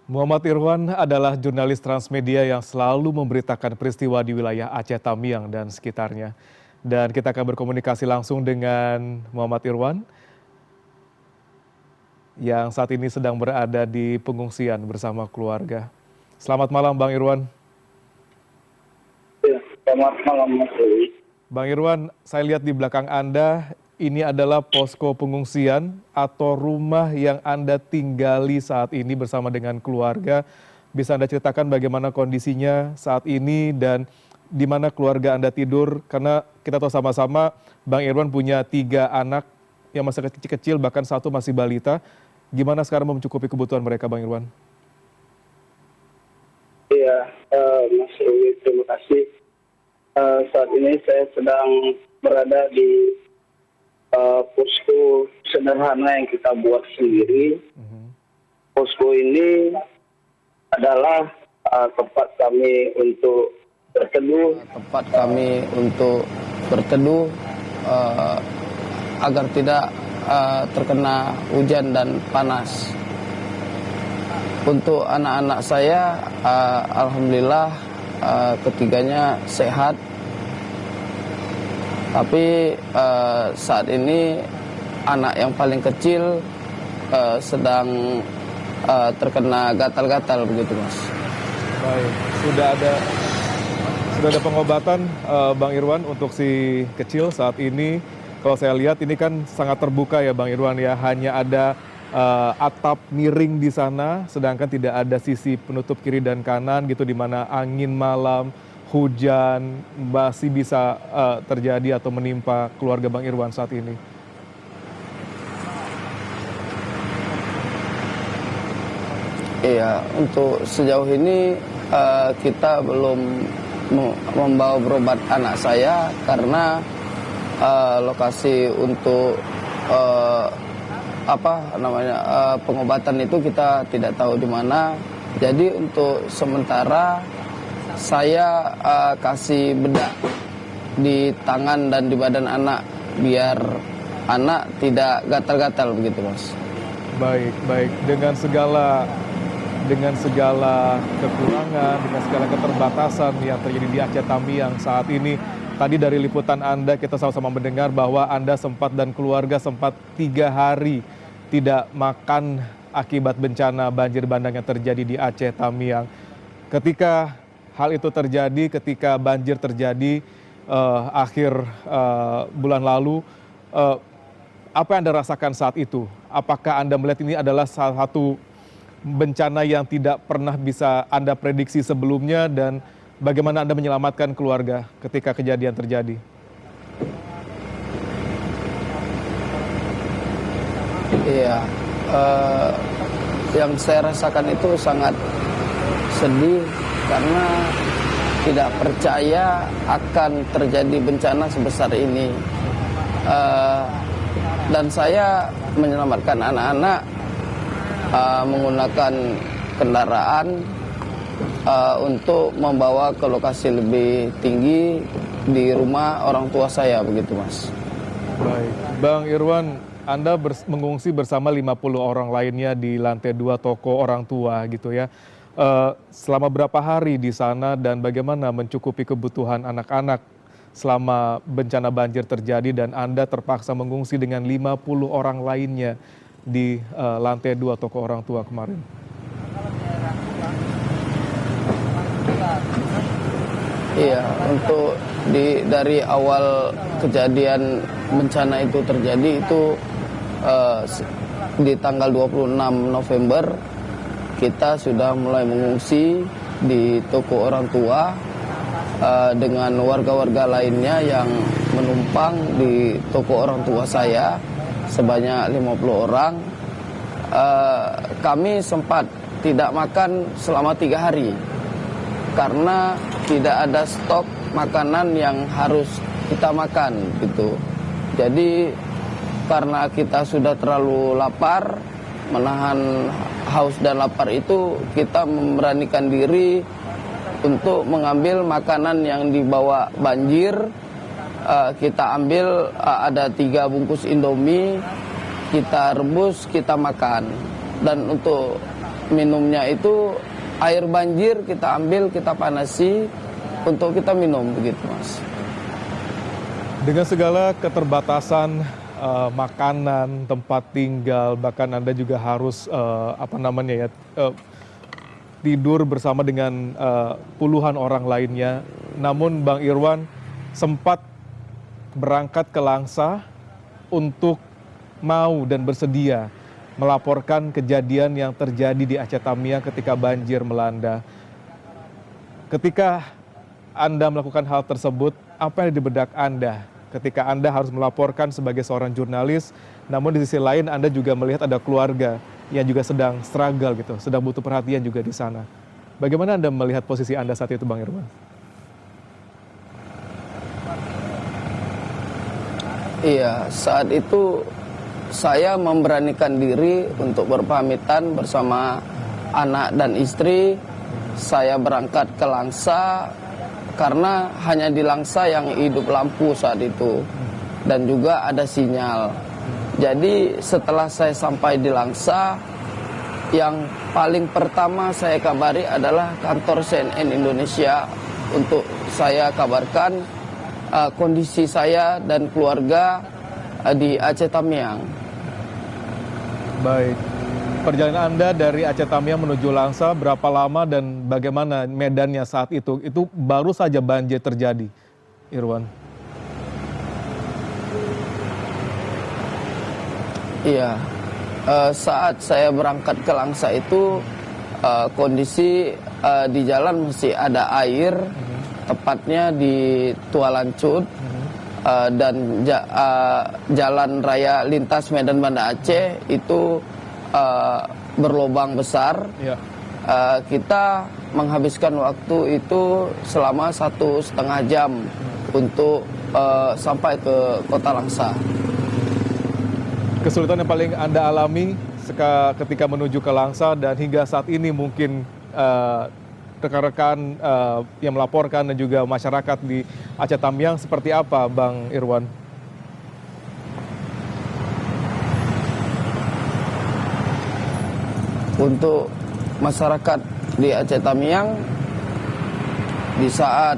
Muhammad Irwan adalah jurnalis transmedia yang selalu memberitakan peristiwa di wilayah Aceh Tamiang dan sekitarnya. Dan kita akan berkomunikasi langsung dengan Muhammad Irwan yang saat ini sedang berada di pengungsian bersama keluarga. Selamat malam Bang Irwan. Ya, selamat malam Mas Dewi. Bang Irwan, saya lihat di belakang Anda ini adalah posko pengungsian atau rumah yang Anda tinggali saat ini bersama dengan keluarga. Bisa Anda ceritakan bagaimana kondisinya saat ini dan di mana keluarga Anda tidur? Karena kita tahu sama-sama Bang Irwan punya 3 anak yang masih kecil-kecil, bahkan 1 masih balita. Gimana sekarang mencukupi kebutuhan mereka, Bang Irwan? Iya, Mas Dewi, terima kasih. Saat ini saya sedang berada di posko sederhana yang kita buat sendiri. Posko ini adalah tempat kami untuk berteduh, agar tidak terkena hujan dan panas. Untuk anak-anak saya, alhamdulillah ketiganya sehat. Tapi saat ini anak yang paling kecil sedang terkena gatal-gatal begitu, Mas. Baik, sudah ada pengobatan Bang Irwan untuk si kecil saat ini. Kalau saya lihat ini kan sangat terbuka ya Bang Irwan ya, hanya ada atap miring di sana, sedangkan tidak ada sisi penutup kiri dan kanan gitu, di mana angin malam, hujan masih bisa terjadi atau menimpa keluarga Bang Irwan saat ini. Iya, untuk sejauh ini kita belum membawa berobat anak saya karena lokasi untuk pengobatan itu kita tidak tahu di mana. Jadi untuk sementara saya kasih bedak di tangan dan di badan anak biar anak tidak gatal-gatal begitu, Mas. Baik. Dengan segala kekurangan, dengan segala keterbatasan yang terjadi di Aceh Tamiang saat ini, tadi dari liputan Anda kita sama-sama mendengar bahwa Anda dan keluarga sempat 3 hari tidak makan akibat bencana banjir bandang yang terjadi di Aceh Tamiang. Ketika hal itu terjadi, ketika banjir terjadi akhir bulan lalu, apa yang Anda rasakan saat itu? Apakah Anda melihat ini adalah salah satu bencana yang tidak pernah bisa Anda prediksi sebelumnya, dan bagaimana Anda menyelamatkan keluarga ketika kejadian terjadi? Iya, yang saya rasakan itu sangat sedih karena tidak percaya akan terjadi bencana sebesar ini. Dan saya menyelamatkan anak-anak menggunakan kendaraan untuk membawa ke lokasi lebih tinggi di rumah orang tua saya begitu, Mas. Baik, Bang Irwan, Anda mengungsi bersama 50 orang lainnya di lantai 2 toko orang tua gitu ya. Selama berapa hari di sana dan bagaimana mencukupi kebutuhan anak-anak selama bencana banjir terjadi dan Anda terpaksa mengungsi dengan 50 orang lainnya di lantai 2 toko orang tua kemarin? Iya, untuk dari awal kejadian bencana itu terjadi itu di tanggal 26 November kita sudah mulai mengungsi di toko orang tua dengan warga-warga lainnya yang menumpang di toko orang tua saya sebanyak 50 orang. Kami sempat tidak makan selama 3 hari karena tidak ada stok makanan yang harus kita makan gitu. Jadi karena kita sudah terlalu lapar, menahan haus dan lapar itu, kita memberanikan diri untuk mengambil makanan yang dibawa banjir. Kita ambil ada 3 bungkus Indomie, kita rebus, kita makan. Dan untuk minumnya itu air banjir kita ambil, kita panasi untuk kita minum begitu, Mas. Dengan segala keterbatasan makanan, tempat tinggal, bahkan Anda juga harus tidur bersama dengan puluhan orang lainnya. Namun Bang Irwan sempat berangkat ke Langsa untuk mau dan bersedia melaporkan kejadian yang terjadi di Aceh Tamiang ketika banjir melanda. Ketika Anda melakukan hal tersebut, apa yang di benak Anda ketika Anda harus melaporkan sebagai seorang jurnalis, namun di sisi lain Anda juga melihat ada keluarga yang juga sedang struggle gitu, sedang butuh perhatian juga di sana. Bagaimana Anda melihat posisi Anda saat itu, Bang Irwan? Iya, saat itu saya memberanikan diri untuk berpamitan bersama anak dan istri. Saya berangkat ke Langsa karena hanya di Langsa yang hidup lampu saat itu dan juga ada sinyal. Jadi setelah saya sampai di Langsa, yang paling pertama saya kabari adalah kantor CNN Indonesia untuk saya kabarkan kondisi saya dan keluarga di Aceh Tamiang. Baik. Perjalanan Anda dari Aceh Tamiang menuju Langsa berapa lama dan bagaimana medannya saat itu? Itu baru saja banjir terjadi, Irwan. Iya, saat saya berangkat ke Langsa itu kondisi di jalan masih ada air, tepatnya di Tualancut dan jalan raya lintas Medan Banda Aceh itu berlubang besar. Ya. Kita menghabiskan waktu itu selama 1,5 jam untuk sampai ke kota Langsa. Kesulitan yang paling Anda alami ketika menuju ke Langsa dan hingga saat ini mungkin rekan-rekan yang melaporkan dan juga masyarakat di Aceh Tamiang seperti apa, Bang Irwan? Untuk masyarakat di Aceh Tamiang, di saat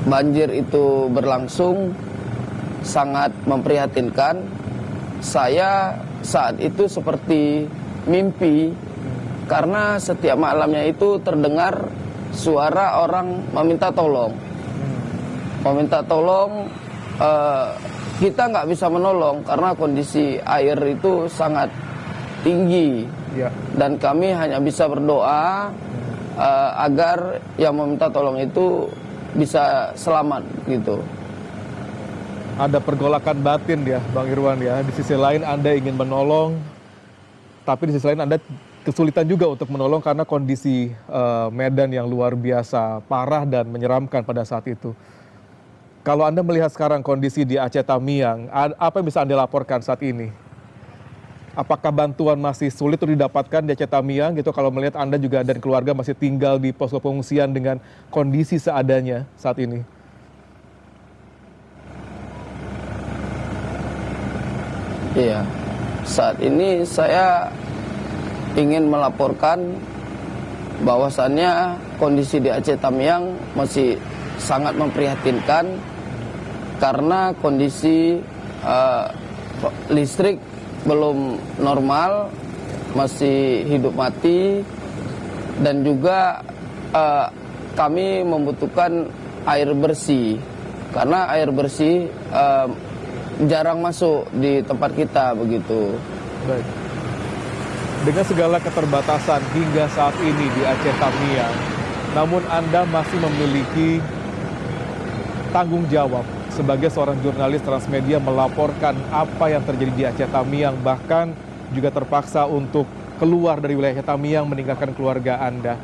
banjir itu berlangsung sangat memprihatinkan. Saya saat itu seperti mimpi karena setiap malamnya itu terdengar suara orang meminta tolong. Meminta tolong, kita nggak bisa menolong karena kondisi air itu sangat tinggi. Ya. Dan kami hanya bisa berdoa agar yang meminta tolong itu bisa selamat gitu. Ada pergolakan batin ya, Bang Irwan ya. Di sisi lain Anda ingin menolong, tapi di sisi lain Anda kesulitan juga untuk menolong karena kondisi medan yang luar biasa parah dan menyeramkan pada saat itu. Kalau Anda melihat sekarang kondisi di Aceh Tamiang, apa yang bisa Anda laporkan saat ini? Apakah bantuan masih sulit untuk didapatkan di Aceh Tamiang gitu kalau melihat Anda juga dan keluarga masih tinggal di posko pengungsian dengan kondisi seadanya saat ini? Iya, saat ini saya ingin melaporkan bahwasannya kondisi di Aceh Tamiang masih sangat memprihatinkan karena kondisi listrik belum normal, masih hidup mati, dan juga kami membutuhkan air bersih karena air bersih jarang masuk di tempat kita begitu. Baik. Dengan segala keterbatasan hingga saat ini di Aceh Tamiang, namun Anda masih memiliki tanggung jawab sebagai seorang jurnalis transmedia melaporkan apa yang terjadi di Aceh Tamiang, bahkan juga terpaksa untuk keluar dari wilayah Aceh Tamiang meninggalkan keluarga Anda.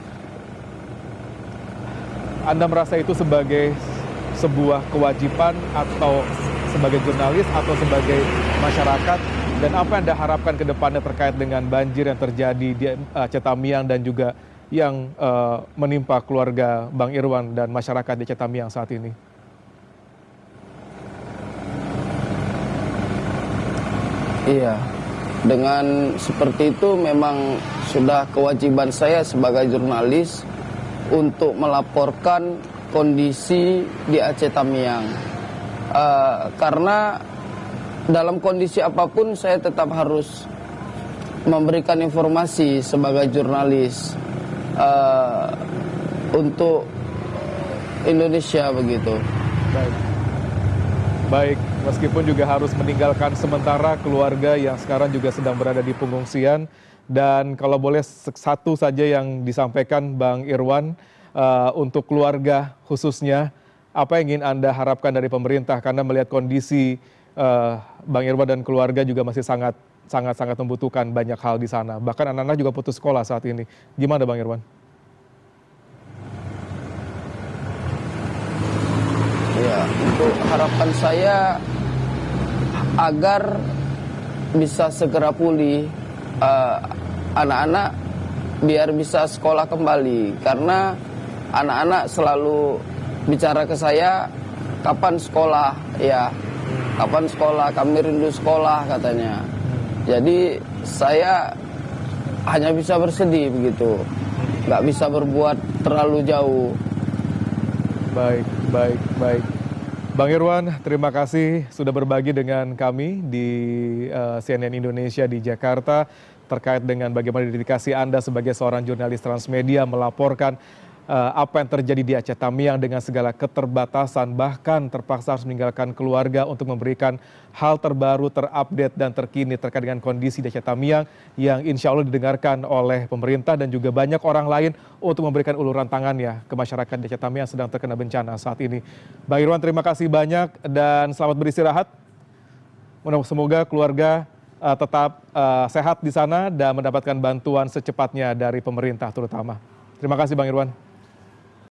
Anda merasa itu sebagai sebuah kewajiban atau sebagai jurnalis atau sebagai masyarakat, dan apa yang Anda harapkan ke depannya terkait dengan banjir yang terjadi di Aceh Tamiang dan juga yang menimpa keluarga Bang Irwan dan masyarakat di Aceh Tamiang saat ini? Iya, Dengan seperti itu memang sudah kewajiban saya sebagai jurnalis untuk melaporkan kondisi di Aceh Tamiang. Karena dalam kondisi apapun saya tetap harus memberikan informasi sebagai jurnalis untuk Indonesia begitu. Baik, meskipun juga harus meninggalkan sementara keluarga yang sekarang juga sedang berada di pengungsian. Dan kalau boleh satu saja yang disampaikan Bang Irwan, untuk keluarga khususnya, apa yang ingin Anda harapkan dari pemerintah? Karena melihat kondisi Bang Irwan dan keluarga juga masih sangat membutuhkan banyak hal di sana. Bahkan anak-anak juga putus sekolah saat ini. Gimana Bang Irwan? Ya, untuk harapan saya agar bisa segera pulih anak-anak biar bisa sekolah kembali. Karena anak-anak selalu bicara ke saya, kapan sekolah? Ya, kapan sekolah? Kami rindu sekolah katanya. Jadi saya hanya bisa bersedih begitu, nggak bisa berbuat terlalu jauh. Baik. Bang Irwan, terima kasih sudah berbagi dengan kami di CNN Indonesia di Jakarta terkait dengan bagaimana dedikasi Anda sebagai seorang jurnalis transmedia melaporkan apa yang terjadi di Aceh Tamiang dengan segala keterbatasan, bahkan terpaksa harus meninggalkan keluarga untuk memberikan hal terbaru, terupdate dan terkini terkait dengan kondisi di Aceh Tamiang yang insya Allah didengarkan oleh pemerintah dan juga banyak orang lain untuk memberikan uluran tangannya ke masyarakat di Aceh Tamiang yang sedang terkena bencana saat ini. Bang Irwan, terima kasih banyak dan selamat beristirahat. Semoga keluarga tetap sehat di sana dan mendapatkan bantuan secepatnya dari pemerintah terutama. Terima kasih Bang Irwan.